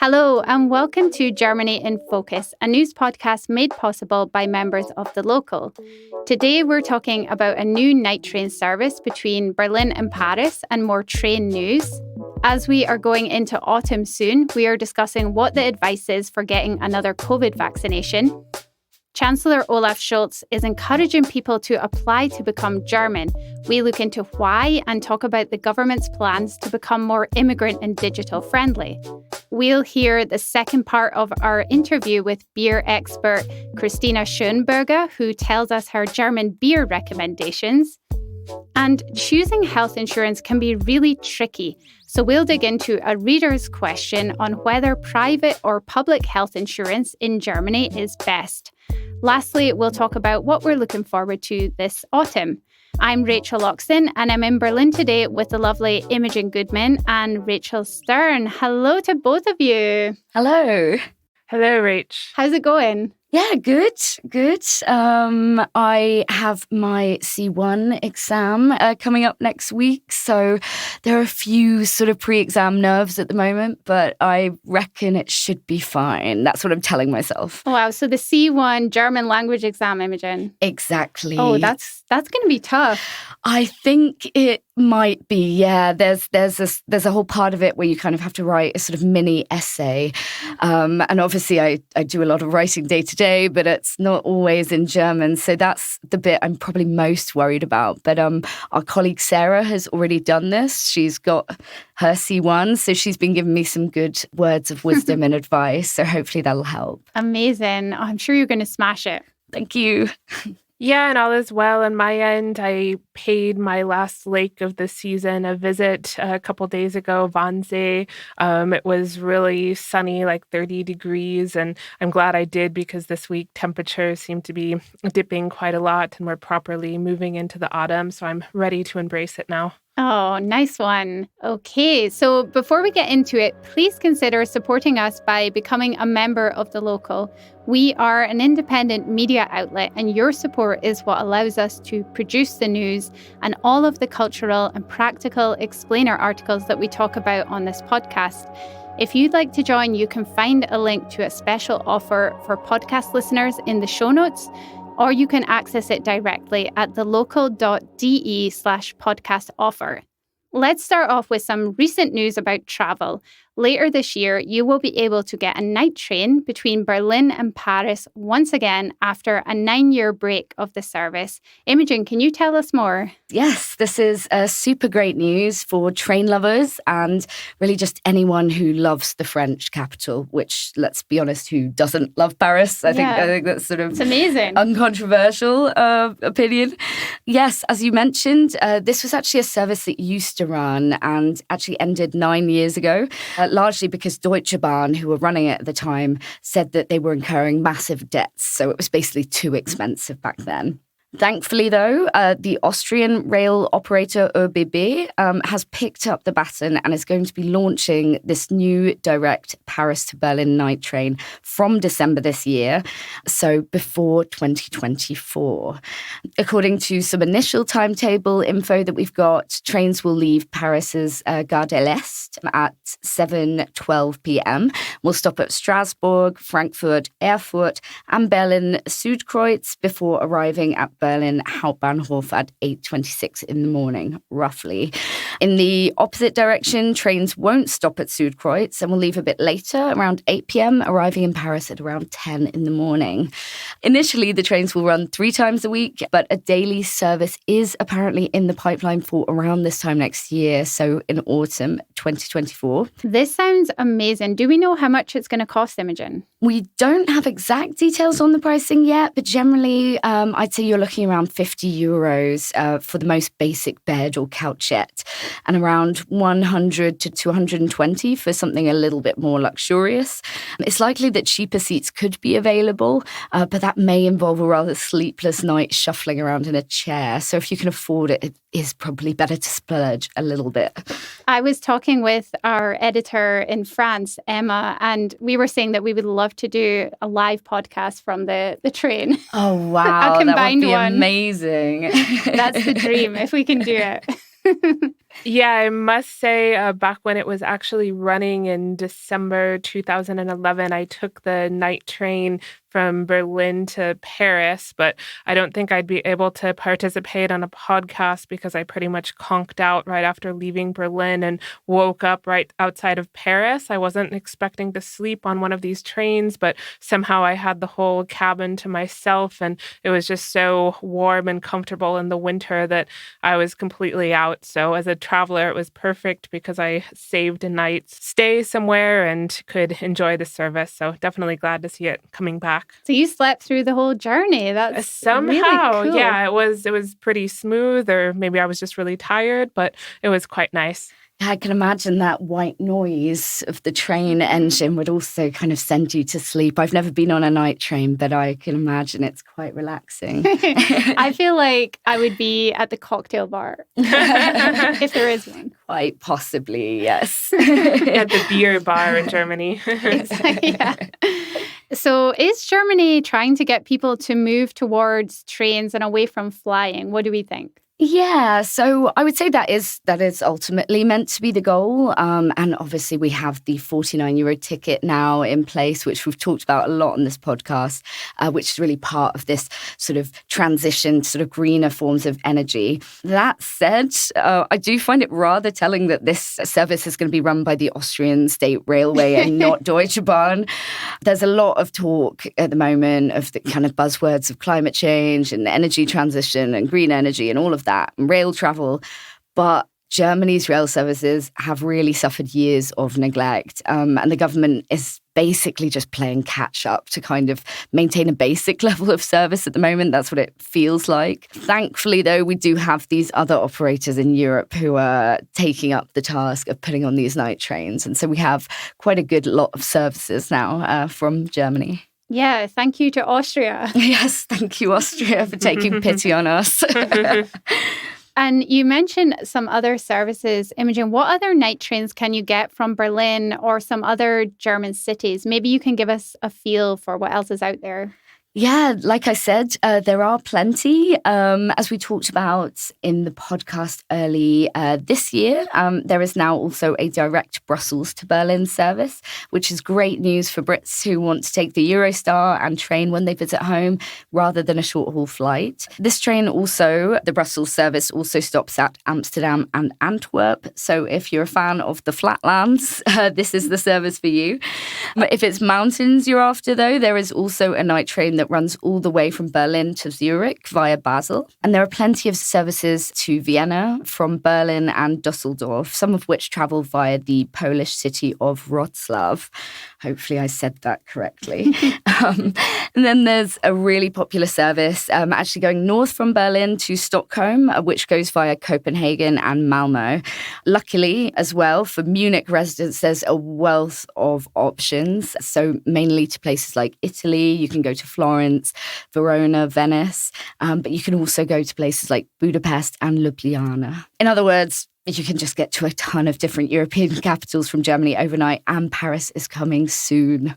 Hello and welcome to Germany in Focus, a news podcast made possible by members of The Local. Today we're talking about a new night train service between Berlin and Paris and more train news. As we are going into autumn soon, we are discussing what the advice is for getting another COVID vaccination. Chancellor Olaf Scholz is encouraging people to apply to become German. We look into why and talk about the government's plans to become more immigrant and digital friendly. We'll hear the second part of our interview with beer expert Christina Schönberger, who tells us her German beer recommendations. And choosing health insurance can be really tricky. So we'll dig into a reader's question on whether private or public health insurance in Germany is best. Lastly, we'll talk about what we're looking forward to this autumn. I'm Rachel Loxton, and I'm in Berlin today with the lovely Imogen Goodman and Rachel Stern. Hello to both of you. Hello. Hello, Rach. How's it going? Yeah, good. I have my C1 exam coming up next week, so there are a few sort of pre-exam nerves at the moment, but I reckon it should be fine. That's what I'm telling myself. Wow, so the C1 German language exam, Imogen. Exactly. Oh, that's going to be tough. I think it might be, yeah. There's a whole part of it where you kind of have to write a sort of mini essay. And obviously I do a lot of writing day to day, but it's not always in German. So that's the bit I'm probably most worried about. But our colleague Sarah has already done this. She's got her C1, so she's been giving me some good words of wisdom and advice. So hopefully that'll help. Amazing. I'm sure you're going to smash it. Thank you. Yeah, and all is well on my end. I paid my last lake of the season a visit a couple days ago, Wannsee. It was really sunny, like 30 degrees, and I'm glad I did because this week temperatures seem to be dipping quite a lot and we're properly moving into the autumn, so I'm ready to embrace it now. Oh, nice one. Okay, so before we get into it, please consider supporting us by becoming a member of The Local. We are an independent media outlet, and your support is what allows us to produce the news and all of the cultural and practical explainer articles that we talk about on this podcast. If you'd like to join, you can find a link to a special offer for podcast listeners in the show notes, or you can access it directly at thelocal.de/podcast offer. Let's start off with some recent news about travel. Later this year, you will be able to get a night train between Berlin and Paris once again after a 9-year break of the service. Imogen, can you tell us more? Yes, this is super great news for train lovers and really just anyone who loves the French capital, which, let's be honest, who doesn't love Paris? I think that's sort of it's amazing. Uncontroversial opinion. Yes, as you mentioned, this was actually a service that used to run and actually ended 9 years ago. Largely because Deutsche Bahn, who were running it at the time, said that they were incurring massive debts. So it was basically too expensive back then. Thankfully, though, the Austrian rail operator ÖBB has picked up the baton and is going to be launching this new direct Paris to Berlin night train from December this year, so before 2024. According to some initial timetable info that we've got, trains will leave Paris's Gare de l'Est at 7:12 p.m. We'll stop at Strasbourg, Frankfurt, Erfurt, and Berlin Südkreuz before arriving at Berlin Hauptbahnhof at 8:26 in the morning, roughly. In the opposite direction, trains won't stop at Südkreuz and will leave a bit later, around 8 p.m., arriving in Paris at around 10 in the morning. Initially, the trains will run 3 times a week, but a daily service is apparently in the pipeline for around this time next year, so in autumn 2024. This sounds amazing. Do we know how much it's going to cost, Imogen? We don't have exact details on the pricing yet, but generally, I'd say you're looking around €50 for the most basic bed or couchette, and around 100 to 220 for something a little bit more luxurious. It's likely that cheaper seats could be available, but that may involve a rather sleepless night shuffling around in a chair. So if you can afford it, it is probably better to splurge a little bit. I was talking with our editor in France, Emma, and we were saying that we would love to do a live podcast from the train. Oh, wow. A combined that would be one. Amazing. That's the dream, if we can do it. Yeah, I must say, back when it was actually running in December 2011, I took the night train from Berlin to Paris, but I don't think I'd be able to participate on a podcast because I pretty much conked out right after leaving Berlin and woke up right outside of Paris. I wasn't expecting to sleep on one of these trains, but somehow I had the whole cabin to myself, and it was just so warm and comfortable in the winter that I was completely out. So as a traveler, it was perfect because I saved a night's stay somewhere and could enjoy the service. So definitely glad to see it coming back. So you slept through the whole journey. That's Somehow, really cool. yeah, it was pretty smooth, or maybe I was just really tired, but it was quite nice. I can imagine that white noise of the train engine would also kind of send you to sleep. I've never been on a night train, but I can imagine it's quite relaxing. I feel like I would be at the cocktail bar if there is one. Quite possibly, yes. At the beer bar in Germany. Yeah. So is Germany trying to get people to move towards trains and away from flying? What do we think? Yeah, so I would say that is ultimately meant to be the goal. And obviously we have the €49 ticket now in place, which we've talked about a lot on this podcast, which is really part of this sort of transition to sort of greener forms of energy. That said, I do find it rather telling that this service is going to be run by the Austrian State Railway and not Deutsche Bahn. There's a lot of talk at the moment of the kind of buzzwords of climate change and energy transition and green energy and all of that, and rail travel. But Germany's rail services have really suffered years of neglect. And the government is basically just playing catch up to kind of maintain a basic level of service at the moment. That's what it feels like. Thankfully, though, we do have these other operators in Europe who are taking up the task of putting on these night trains. And so we have quite a good lot of services now from Germany. Yeah, thank you to Austria. Yes, thank you, Austria, for taking pity on us. And you mentioned some other services. Imogen, what other night trains can you get from Berlin or some other German cities? Maybe you can give us a feel for what else is out there. Yeah, like I said, there are plenty. As we talked about in the podcast early this year, there is now also a direct Brussels to Berlin service, which is great news for Brits who want to take the Eurostar and train when they visit home rather than a short-haul flight. This train also, the Brussels service, also stops at Amsterdam and Antwerp. So if you're a fan of the flatlands, this is the service for you. If it's mountains you're after, though, there is also a night train that runs all the way from Berlin to Zurich via Basel. And there are plenty of services to Vienna from Berlin and Dusseldorf, some of which travel via the Polish city of Wrocław. Hopefully I said that correctly. And then there's a really popular service actually going north from Berlin to Stockholm, which goes via Copenhagen and Malmo. Luckily, as well, for Munich residents, there's a wealth of options. So mainly to places like Italy, you can go to Florence, Verona, Venice, but you can also go to places like Budapest and Ljubljana. In other words, you can just get to a ton of different European capitals from Germany overnight, and Paris is coming soon.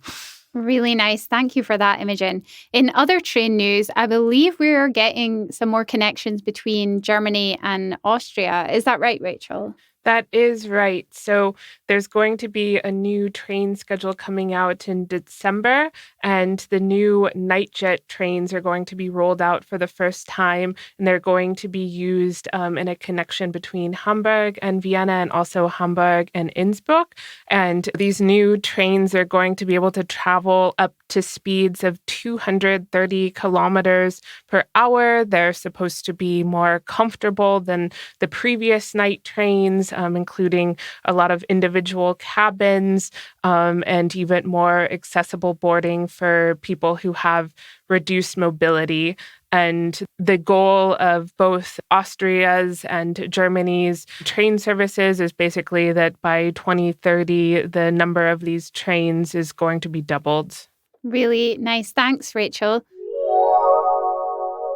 Really nice. Thank you for that, Imogen. In other train news, I believe we're getting some more connections between Germany and Austria. Is that right, Rachel? That is right. So there's going to be a new train schedule coming out in December, and the new Nightjet trains are going to be rolled out for the first time, and they're going to be used in a connection between Hamburg and Vienna, and also Hamburg and Innsbruck. And these new trains are going to be able to travel up to speeds of 230 kilometers per hour. They're supposed to be more comfortable than the previous night trains, including a lot of individual cabins and even more accessible boarding for people who have reduced mobility. And the goal of both Austria's and Germany's train services is basically that by 2030, the number of these trains is going to be doubled. Really nice. Thanks, Rachel.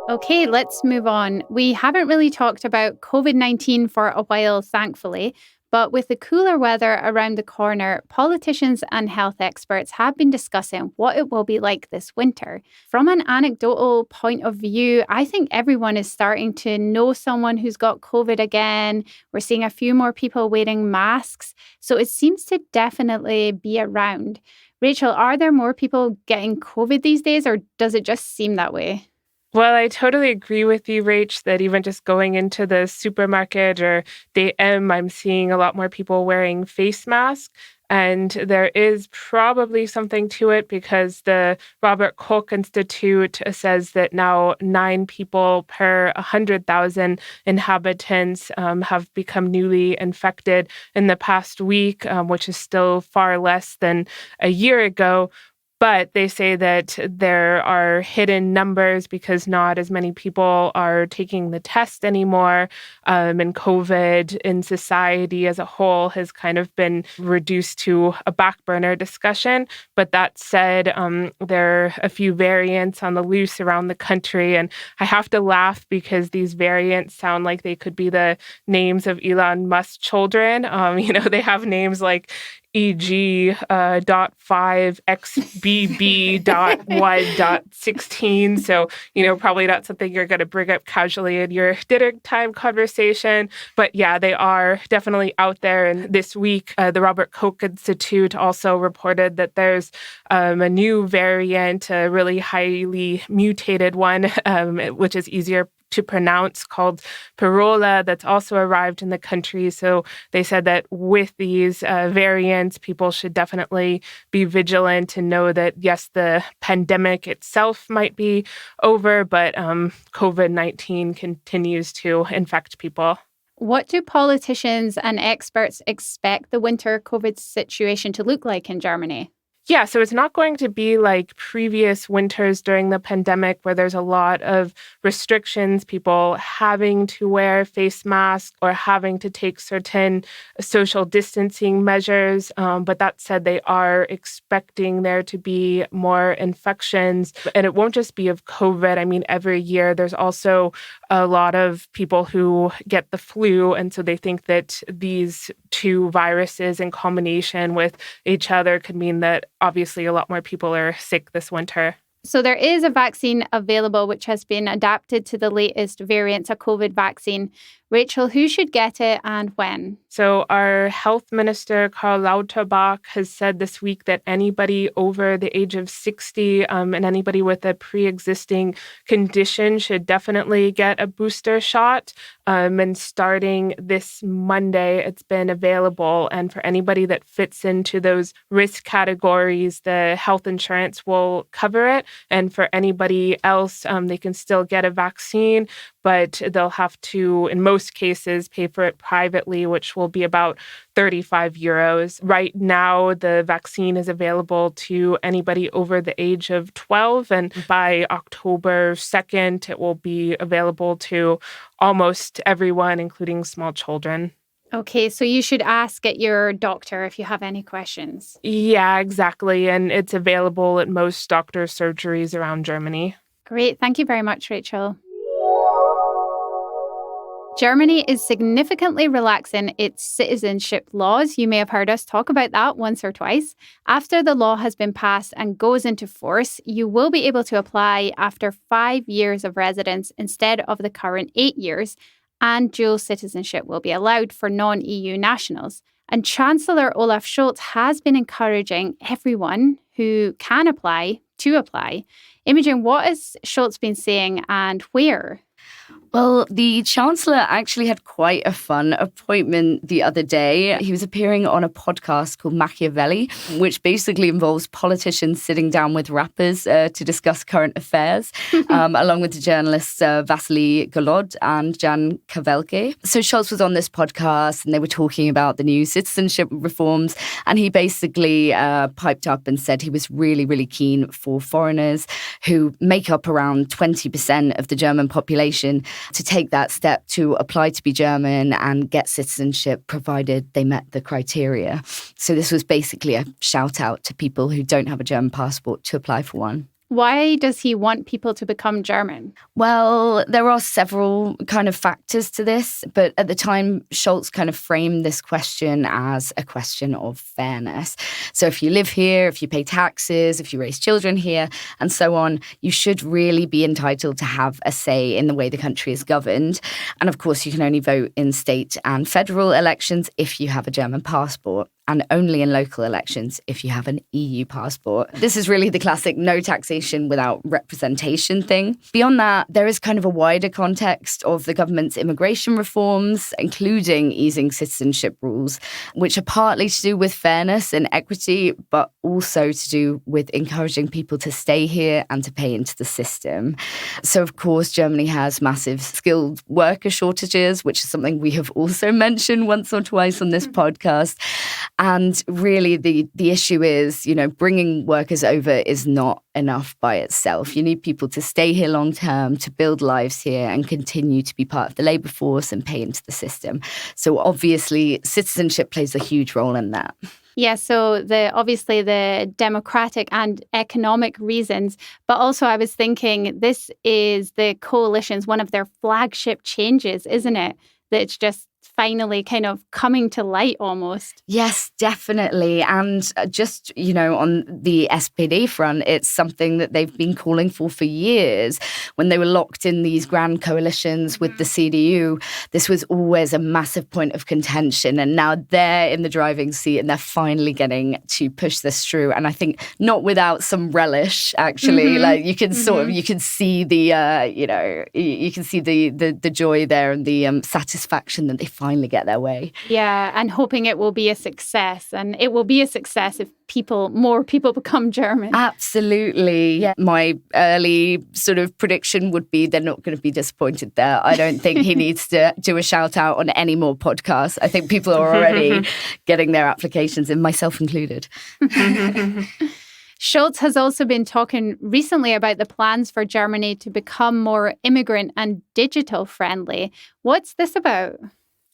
Okay, let's move on. We haven't really talked about COVID-19 for a while, thankfully, But with the cooler weather around the corner, politicians and health experts have been discussing what it will be like this winter. From an anecdotal point of view, I think everyone is starting to know someone who's got COVID again. We're seeing a few more people wearing masks. So it seems to definitely be around. Rachel, are there more people getting COVID these days, or does it just seem that way? Well, I totally agree with you, Rach, that even just going into the supermarket or DM, I'm seeing a lot more people wearing face masks. And there is probably something to it because the Robert Koch Institute says that now 9 people per 100,000 inhabitants have become newly infected in the past week, which is still far less than a year ago. But they say that there are hidden numbers because not as many people are taking the test anymore. And COVID in society as a whole has kind of been reduced to a back burner discussion. But that said, there are a few variants on the loose around the country. And I have to laugh because these variants sound like they could be the names of Elon Musk's children. They have names like EG.5XBB.1.16. So, probably not something you're going to bring up casually in your dinner time conversation. But yeah, they are definitely out there. And this week, the Robert Koch Institute also reported that there's a new variant, a really highly mutated one, which is easier to pronounce, called Parola, that's also arrived in the country. So they said that with these variants, people should definitely be vigilant and know that, yes, the pandemic itself might be over, but COVID-19 continues to infect people. What do politicians and experts expect the winter COVID situation to look like in Germany? Yeah, so it's not going to be like previous winters during the pandemic where there's a lot of restrictions, people having to wear face masks or having to take certain social distancing measures. But that said, they are expecting there to be more infections. And it won't just be of COVID. I mean, every year there's also a lot of people who get the flu. And so they think that these two viruses in combination with each other could mean that obviously a lot more people are sick this winter. So there is a vaccine available which has been adapted to the latest variants of COVID vaccine. Rachel, who should get it and when? So our health minister, Karl Lauterbach, has said this week that anybody over the age of 60 and anybody with a pre-existing condition should definitely get a booster shot. And starting this Monday, it's been available. And for anybody that fits into those risk categories, the health insurance will cover it. And for anybody else, they can still get a vaccine, but they'll have to, in most cases, pay for it privately, which will be about 35 euros. Right now, the vaccine is available to anybody over the age of 12. And by October 2nd, it will be available to almost everyone, including small children. Okay, so you should ask at your doctor if you have any questions. Yeah, exactly. And it's available at most doctor surgeries around Germany. Great. Thank you very much, Rachel. Germany is significantly relaxing its citizenship laws. You may have heard us talk about that once or twice. After the law has been passed and goes into force, you will be able to apply after 5 years of residence instead of the current 8 years, and dual citizenship will be allowed for non-EU nationals. And Chancellor Olaf Scholz has been encouraging everyone who can apply to apply. Imogen, what has Scholz been saying and where? Well, the Chancellor actually had quite a fun appointment the other day. He was appearing on a podcast called Machiavelli, which basically involves politicians sitting down with rappers to discuss current affairs, along with the journalists Vasily Golod and Jan Kavelke. So Scholz was on this podcast and they were talking about the new citizenship reforms. And he basically piped up and said he was really, really keen for foreigners who make up around 20% of the German population to take that step to apply to be German and get citizenship provided they met the criteria. So this was basically a shout out to people who don't have a German passport to apply for one. Why does he want people to become German? Well, there are several kind of factors to this, but at the time, Scholz kind of framed this question as a question of fairness. So if you live here, if you pay taxes, if you raise children here, and so on, you should really be entitled to have a say in the way the country is governed. And of course, you can only vote in state and federal elections if you have a German passport, and only in local elections if you have an EU passport. This is really the classic no taxation without representation thing. Beyond that, there is kind of a wider context of the government's immigration reforms, including easing citizenship rules, which are partly to do with fairness and equity, but also to do with encouraging people to stay here and to pay into the system. So, of course, Germany has massive skilled worker shortages, which is something we have also mentioned once or twice on this podcast. And really, the issue is, bringing workers over is not enough by itself. You need people to stay here long term, to build lives here and continue to be part of the labour force and pay into the system. So obviously, citizenship plays a huge role in that. Yeah, so obviously the democratic and economic reasons, but also I was thinking this is the coalition's one of their flagship changes, isn't it? That it's just finally kind of coming to light almost. Yes, definitely. And just, on the SPD front, it's something that they've been calling for years. When they were locked in these grand coalitions with the CDU, this was always a massive point of contention. And now they're in the driving seat and they're finally getting to push this through. And I think not without some relish, actually. Like you can you can see the, you can see the joy there and the satisfaction that they finally get their way. Yeah, and hoping it will be a success. And it will be a success if more people become German. Absolutely. Yeah. My early sort of prediction would be they're not going to be disappointed there. I don't think he needs to do a shout out on any more podcasts. I think people are already getting their applications in, myself included. Scholz has also been talking recently about the plans for Germany to become more immigrant and digital friendly. What's this about?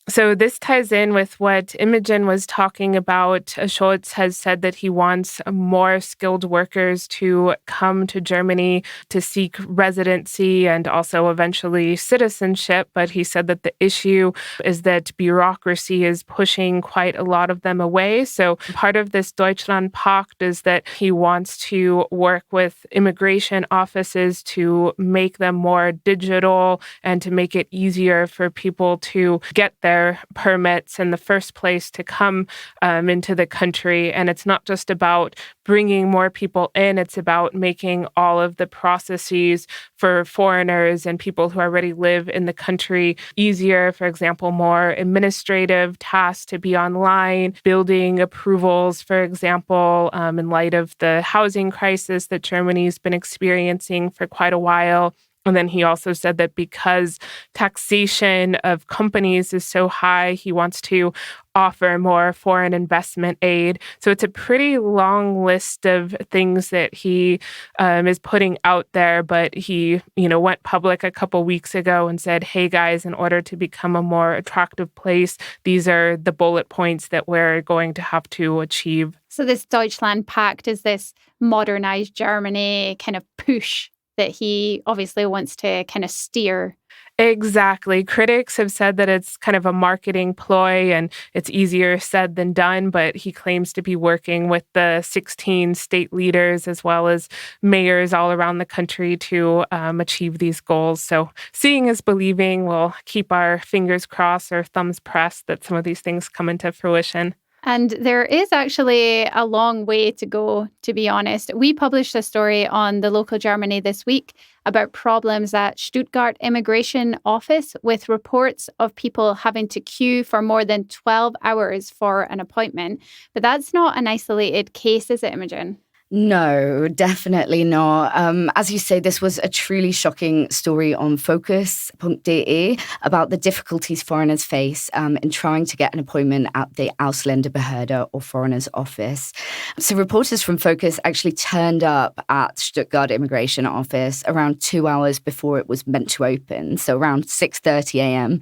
So this ties in with what Imogen was talking about. Scholz has said that he wants more skilled workers to come to Germany to seek residency and also eventually citizenship. But he said that the issue is that bureaucracy is pushing quite a lot of them away. So part of this Deutschlandpakt is that he wants to work with immigration offices to make them more digital and to make it easier for people to get their permits in the first place to come into the country. And it's not just about bringing more people in, it's about making all of the processes for foreigners and people who already live in the country easier. For example, more administrative tasks to be online, building approvals, for example, in light of the housing crisis that Germany's been experiencing for quite a while. And then he also said that because taxation of companies is so high, he wants to offer more foreign investment aid. So it's a pretty long list of things that he is putting out there. But he, went public a couple weeks ago and said, hey, guys, in order to become a more attractive place, these are the bullet points that we're going to have to achieve. So this Deutschlandpakt is this modernized Germany kind of push that he obviously wants to kind of steer. Exactly. Critics have said that it's kind of a marketing ploy and it's easier said than done, but he claims to be working with the 16 state leaders as well as mayors all around the country to achieve these goals. So seeing is believing. We'll keep our fingers crossed or thumbs pressed that some of these things come into fruition. And there is actually a long way to go, to be honest. We published a story on the local Germany this week about problems at Stuttgart Immigration Office with reports of people having to queue for more than 12 hours for an appointment. But that's not an isolated case, is it, Imogen? No, definitely not. As you say, this was a truly shocking story on focus.de about the difficulties foreigners face in trying to get an appointment at the Ausländerbehörde or Foreigners Office. So reporters from Focus actually turned up at Stuttgart Immigration Office around 2 hours before it was meant to open, so around 6:30 a.m.,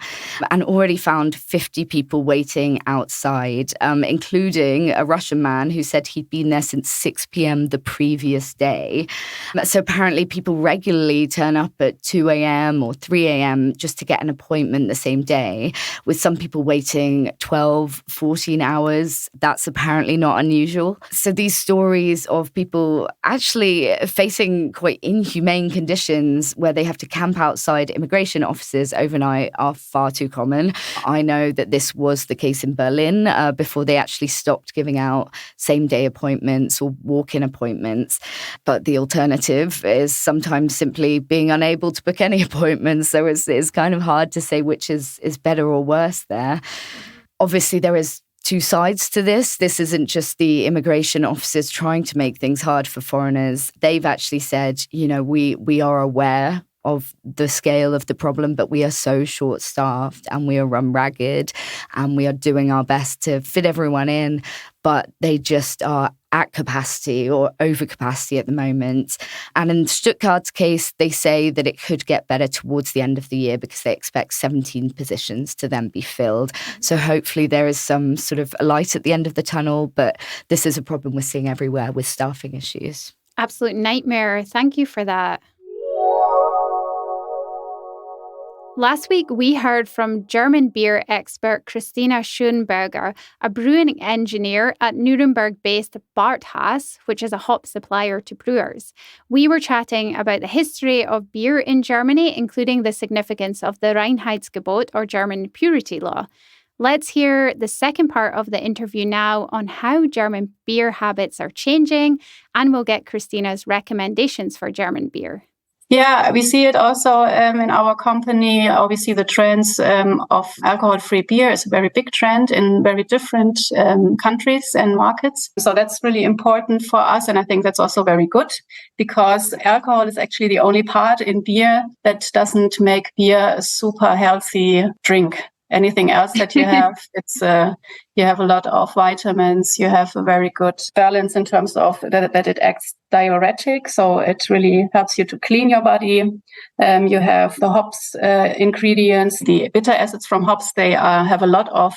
and already found 50 people waiting outside, including a Russian man who said he'd been there since 6 p.m. a.m. the previous day. So apparently people regularly turn up at 2 a.m. or 3 a.m. just to get an appointment the same day, with some people waiting 12, 14 hours. That's apparently not unusual. So these stories of people actually facing quite inhumane conditions where they have to camp outside immigration offices overnight are far too common. I know that this was the case in Berlin before they actually stopped giving out same-day appointments or walk-in appointments. But the alternative is sometimes simply being unable to book any appointments. So it's kind of hard to say which is better or worse there. Obviously, there is two sides to this. This isn't just the immigration officers trying to make things hard for foreigners. They've actually said, we are aware of the scale of the problem, but we are so short-staffed and we are run ragged and we are doing our best to fit everyone in, but they just are at capacity or over capacity at the moment. And in Stuttgart's case, they say that it could get better towards the end of the year because they expect 17 positions to then be filled. So hopefully there is some sort of light at the end of the tunnel, but this is a problem we're seeing everywhere with staffing issues. Absolute nightmare. Thank you for that. Last week, we heard from German beer expert Christina Schönberger, a brewing engineer at Nuremberg-based BarthHaas, which is a hop supplier to brewers. We were chatting about the history of beer in Germany, including the significance of the Reinheitsgebot, or German purity law. Let's hear the second part of the interview now on how German beer habits are changing, and we'll get Christina's recommendations for German beer. Yeah, we see it also in our company. We see the trends of alcohol-free beer is a very big trend in very different countries and markets. So that's really important for us. And I think that's also very good because alcohol is actually the only part in beer that doesn't make beer a super healthy drink. Anything else that you have, it's you have a lot of vitamins. You have a very good balance in terms of that it acts diuretic, so it really helps you to clean your body. You have the hops ingredients, the bitter acids from hops. They have a lot of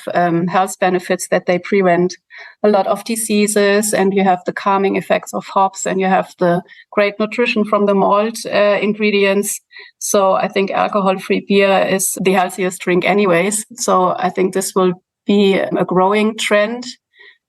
health benefits that they prevent a lot of diseases, and you have the calming effects of hops, and you have the great nutrition from the malt ingredients. So I think alcohol-free beer is the healthiest drink anyways. So I think this will be a growing trend.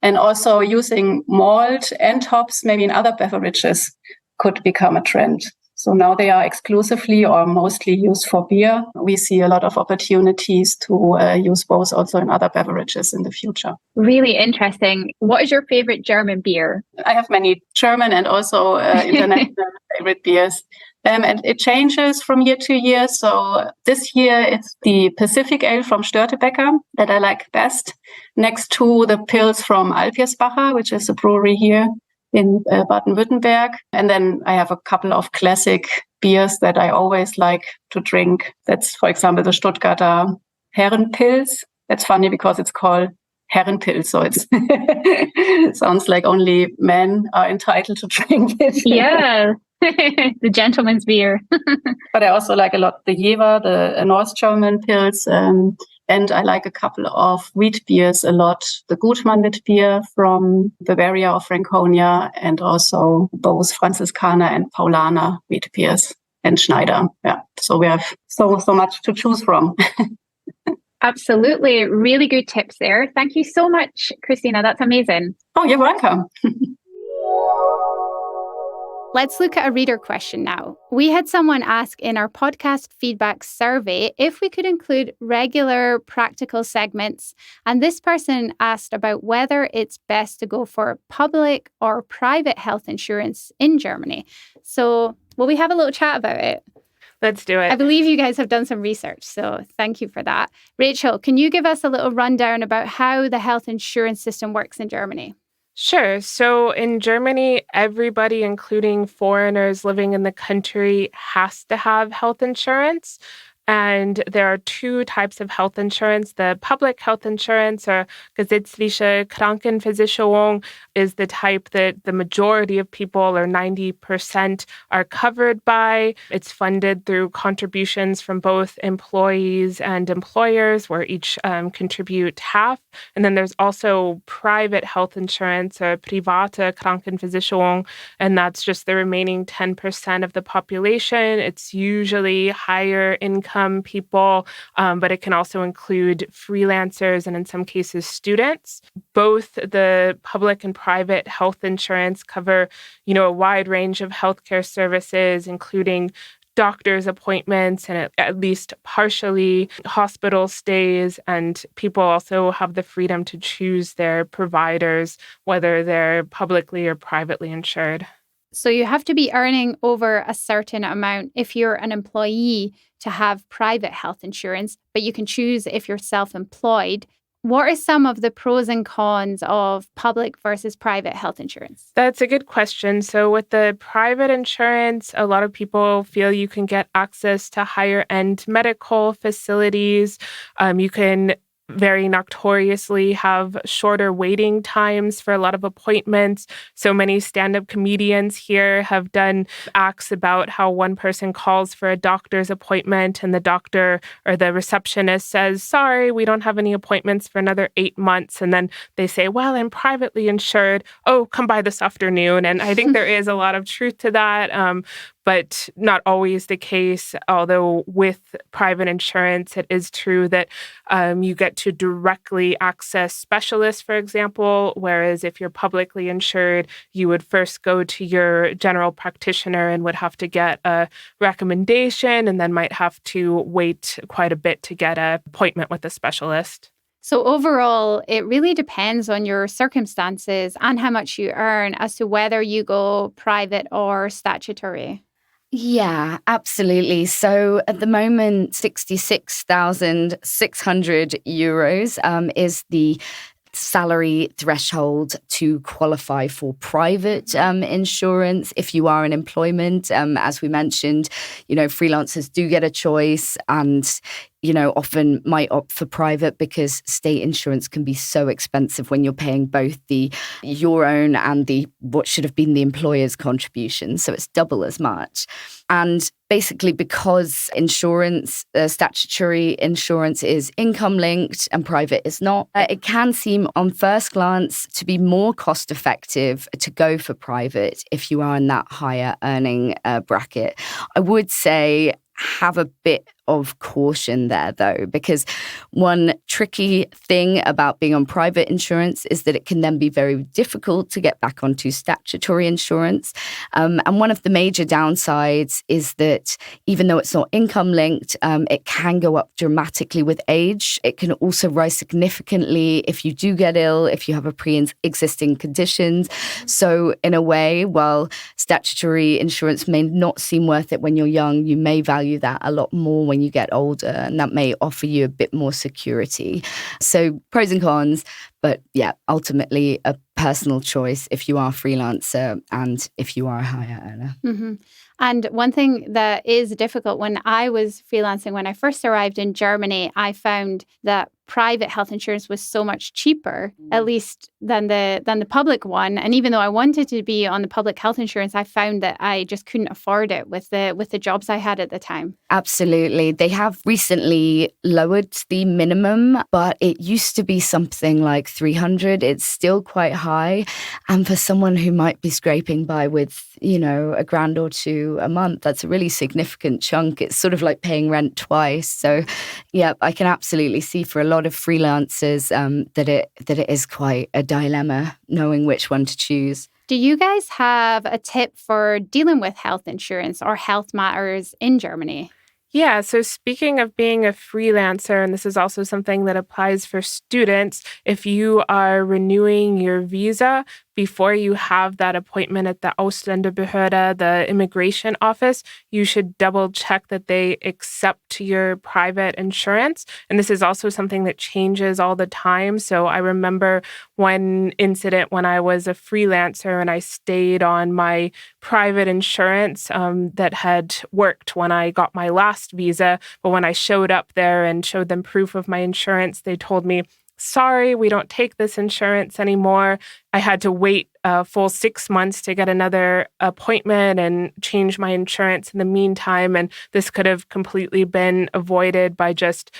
And also using malt and hops maybe in other beverages could become a trend. So now they are exclusively or mostly used for beer. We see a lot of opportunities to use both also in other beverages in the future. Really interesting. What is your favorite German beer? I have many German and also international favorite beers. And it changes from year to year. So this year it's the Pacific Ale from Störtebeker that I like best, next to the Pils from Alpirsbacher, which is a brewery here in Baden-Württemberg. And then I have a couple of classic beers that I always like to drink. That's, for example, the Stuttgarter Herrenpils. That's funny because it's called Herrenpils, so it sounds like only men are entitled to drink it. Yeah, the gentleman's beer. But I also like a lot the Jever, the North German Pils, and I like a couple of wheat beers a lot. The Goodman wheat beer from Bavaria or Franconia, and also both Franziskaner and Paulaner wheat beers, and Schneider. Yeah, so we have so much to choose from. Absolutely. Really good tips there. Thank you so much, Christina. That's amazing. Oh, you're welcome. Let's look at a reader question now. We had someone ask in our podcast feedback survey if we could include regular practical segments. And this person asked about whether it's best to go for public or private health insurance in Germany. So will we have a little chat about it? Let's do it. I believe you guys have done some research, so thank you for that. Rachel, can you give us a little rundown about how the health insurance system works in Germany? Sure. So in Germany, everybody, including foreigners living in the country, has to have health insurance. And there are two types of health insurance. The public health insurance, or gesetzliche Krankenversicherung, is the type that the majority of people, or 90%, are covered by. It's funded through contributions from both employees and employers, where each contribute half. And then there's also private health insurance, or private Krankenversicherung, and that's just the remaining 10% of the population. It's usually higher income people, but it can also include freelancers and in some cases students. Both the public and private health insurance cover, a wide range of healthcare services, including doctor's appointments and at least partially hospital stays. And people also have the freedom to choose their providers, whether they're publicly or privately insured. So you have to be earning over a certain amount if you're an employee to have private health insurance, but you can choose if you're self-employed. What are some of the pros and cons of public versus private health insurance? That's a good question. So with the private insurance, a lot of people feel you can get access to higher-end medical facilities. You can very notoriously have shorter waiting times for a lot of appointments. So many stand-up comedians here have done acts about how one person calls for a doctor's appointment and the doctor or the receptionist says, "Sorry, we don't have any appointments for another 8 months." And then they say, "Well, I'm privately insured. Oh, come by this afternoon." And I think there is a lot of truth to that. But not always the case. Although with private insurance, it is true that you get to directly access specialists, for example, whereas if you're publicly insured, you would first go to your general practitioner and would have to get a recommendation and then might have to wait quite a bit to get an appointment with a specialist. So overall, it really depends on your circumstances and how much you earn as to whether you go private or statutory. Yeah, absolutely. So at the moment, 66,600 euros is the salary threshold to qualify for private insurance if you are in employment. As we mentioned, freelancers do get a choice and often might opt for private because state insurance can be so expensive when you're paying both your own and what should have been the employer's contribution. So it's double as much. And basically because statutory insurance is income linked and private is not, it can seem on first glance to be more cost effective to go for private if you are in that higher earning bracket. I would say have a bit of caution there, though, because one tricky thing about being on private insurance is that it can then be very difficult to get back onto statutory insurance. And one of the major downsides is that even though it's not income linked, it can go up dramatically with age. It can also rise significantly if you do get ill, if you have a pre-existing conditions. So in a way, while statutory insurance may not seem worth it when you're young, you may value that a lot more when you get older, and that may offer you a bit more security. So pros and cons, but yeah, ultimately a personal choice if you are a freelancer and if you are a higher earner. Mm-hmm. And one thing that is difficult when I was freelancing, when I first arrived in Germany, I found that private health insurance was so much cheaper, at least than the public one. And even though I wanted to be on the public health insurance, I found that I just couldn't afford it with the jobs I had at the time. Absolutely. They have recently lowered the minimum, but it used to be something like 300. It's still quite high. And for someone who might be scraping by with, a grand or two a month, that's a really significant chunk. It's sort of like paying rent twice. So yeah, I can absolutely see for a lot of freelancers that it is quite a dilemma knowing which one to choose. Do you guys have a tip for dealing with health insurance or health matters in Germany? Yeah, so speaking of being a freelancer, and this is also something that applies for students, if you are renewing your visa, before you have that appointment at the Ausländerbehörde, the immigration office, you should double check that they accept your private insurance. And this is also something that changes all the time. So I remember one incident when I was a freelancer and I stayed on my private insurance that had worked when I got my last visa. But when I showed up there and showed them proof of my insurance, they told me, sorry, we don't take this insurance anymore. I had to wait a full 6 months to get another appointment and change my insurance in the meantime. And this could have completely been avoided by just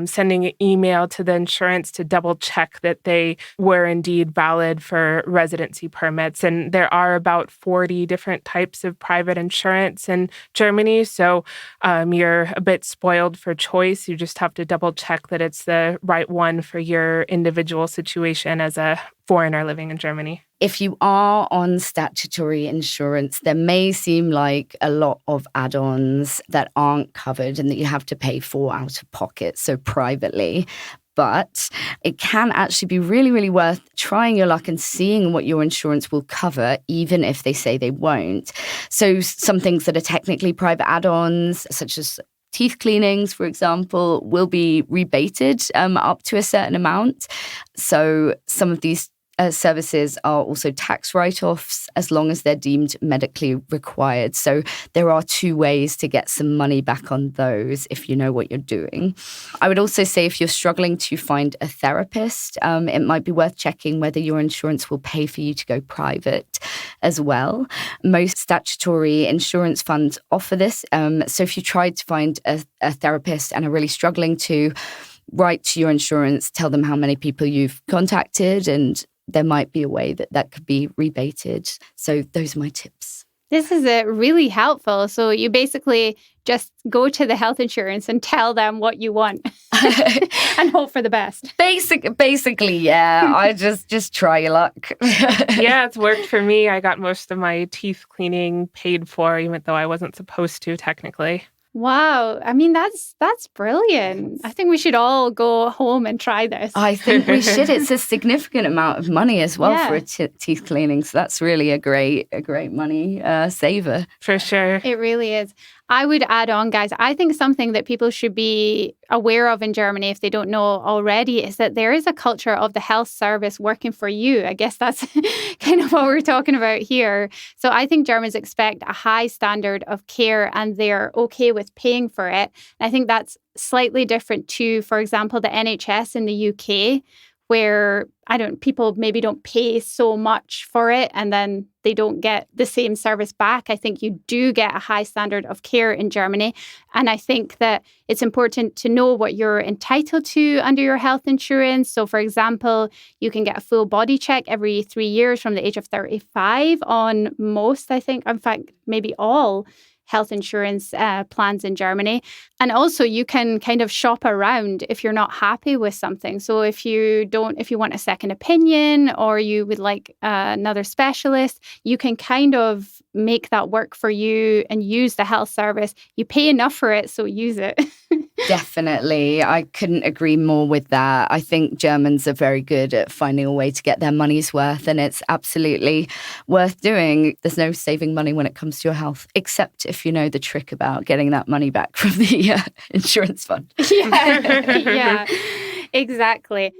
sending an email to the insurance to double check that they were indeed valid for residency permits. And there are about 40 different types of private insurance in Germany. So you're a bit spoiled for choice. You just have to double check that it's the right one for your individual situation as a foreigner living in Germany. If you are on statutory insurance, there may seem like a lot of add-ons that aren't covered and that you have to pay for out of pocket, so privately. But it can actually be really, really worth trying your luck and seeing what your insurance will cover, even if they say they won't. So some things that are technically private add-ons, such as teeth cleanings, for example, will be rebated up to a certain amount. So some of these services are also tax write-offs as long as they're deemed medically required. So there are 2 ways to get some money back on those if you know what you're doing. I would also say if you're struggling to find a therapist, it might be worth checking whether your insurance will pay for you to go private as well. Most statutory insurance funds offer this. So if you try to find a therapist and are really struggling to, write to your insurance, tell them how many people you've contacted, and there might be a way that could be rebated. So those are my tips. This is really helpful. So you basically just go to the health insurance and tell them what you want and hope for the best. Basically, yeah. I just try your luck. Yeah, it's worked for me. I got most of my teeth cleaning paid for, even though I wasn't supposed to technically. Wow. I mean, that's brilliant. I think we should all go home and try this. I think we should. It's a significant amount of money as well for a teeth cleaning. So that's really a great money saver. For sure. It really is. I would add on, guys, I think something that people should be aware of in Germany, if they don't know already, is that there is a culture of the health service working for you. I guess that's kind of what we're talking about here. So I think Germans expect a high standard of care and they're okay with paying for it. And I think that's slightly different to, for example, the NHS in the UK, where people maybe don't pay so much for it and then they don't get the same service back. I think you do get a high standard of care in Germany. And I think that it's important to know what you're entitled to under your health insurance. So, for example, you can get a full body check every 3 years from the age of 35 on most, I think, in fact, maybe all health insurance plans in Germany. And also you can kind of shop around if you're not happy with something. So if you want a second opinion or you would like another specialist, you can kind of make that work for you and use the health service. You pay enough for it, so use it. Definitely. I couldn't agree more with that. I think Germans are very good at finding a way to get their money's worth, and it's absolutely worth doing. There's no saving money when it comes to your health, except if you know the trick about getting that money back from the insurance fund. Yeah, exactly.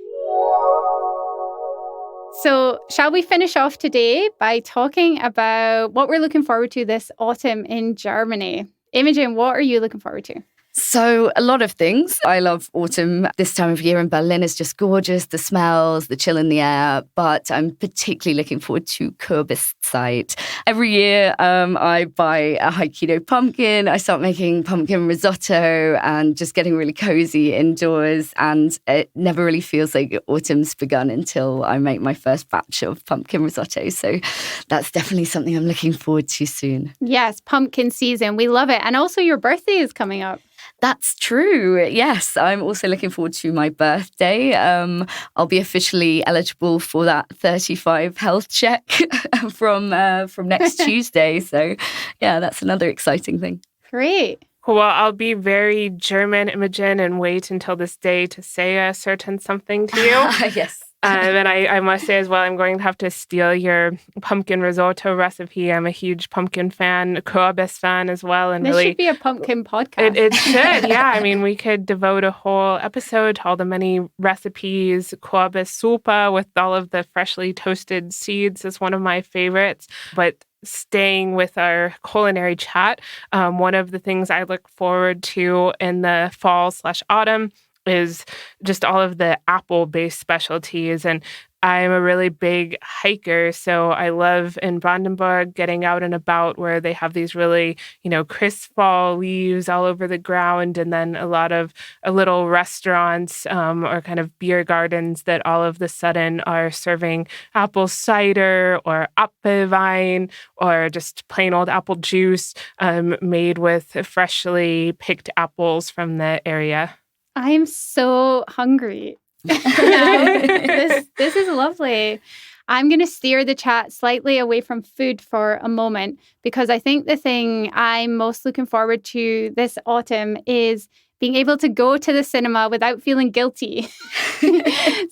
So shall we finish off today by talking about what we're looking forward to this autumn in Germany? Imogen, what are you looking forward to? So a lot of things. I love autumn. This time of year in Berlin is just gorgeous. The smells, the chill in the air. But I'm particularly looking forward to Kürbiszeit. Every year I buy a Aikido pumpkin. I start making pumpkin risotto and just getting really cozy indoors. And it never really feels like autumn's begun until I make my first batch of pumpkin risotto. So that's definitely something I'm looking forward to soon. Yes, pumpkin season. We love it. And also your birthday is coming up. That's true. Yes, I'm also looking forward to my birthday. I'll be officially eligible for that 35 health check from next Tuesday. So, yeah, that's another exciting thing. Great. Well, I'll be very German, Imogen, and wait until this day to say a certain something to you. Yes. And I must say as well, I'm going to have to steal your pumpkin risotto recipe. I'm a huge pumpkin fan, Kürbis fan as well. And this really, should be a pumpkin podcast. It should, yeah. I mean, we could devote a whole episode to all the many recipes. Kürbis supa with all of the freshly toasted seeds is one of my favorites. But staying with our culinary chat, one of the things I look forward to in the fall/autumn is just all of the apple-based specialties. And I'm a really big hiker, so I love in Brandenburg getting out and about where they have these really, crisp fall leaves all over the ground, and then a lot of little restaurants or kind of beer gardens that all of the sudden are serving apple cider or apfelwein or just plain old apple juice made with freshly picked apples from the area. I'm so hungry. This is lovely. I'm going to steer the chat slightly away from food for a moment because I think the thing I'm most looking forward to this autumn is being able to go to the cinema without feeling guilty.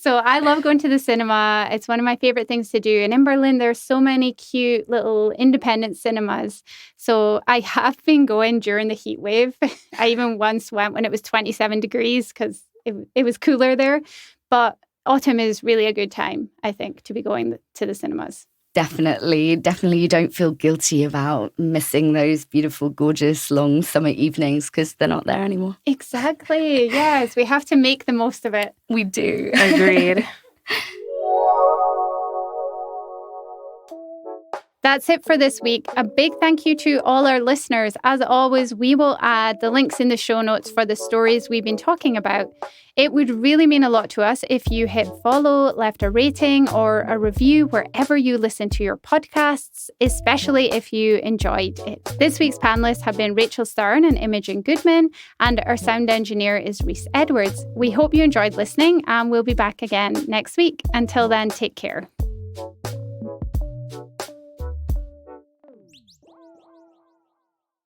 So I love going to the cinema. It's one of my favorite things to do. And in Berlin, there's so many cute little independent cinemas. So I have been going during the heat wave. I even once went when it was 27 degrees because it was cooler there. But autumn is really a good time, I think, to be going to the cinemas. Definitely you don't feel guilty about missing those beautiful, gorgeous, long summer evenings because they're not there anymore. Exactly. Yes, we have to make the most of it. We do. Agreed. That's it for this week. A big thank you to all our listeners. As always, we will add the links in the show notes for the stories we've been talking about. It would really mean a lot to us if you hit follow, left a rating or a review wherever you listen to your podcasts, especially if you enjoyed it. This week's panelists have been Rachel Stern and Imogen Goodman, and our sound engineer is Rhys Edwards. We hope you enjoyed listening, and we'll be back again next week. Until then, take care.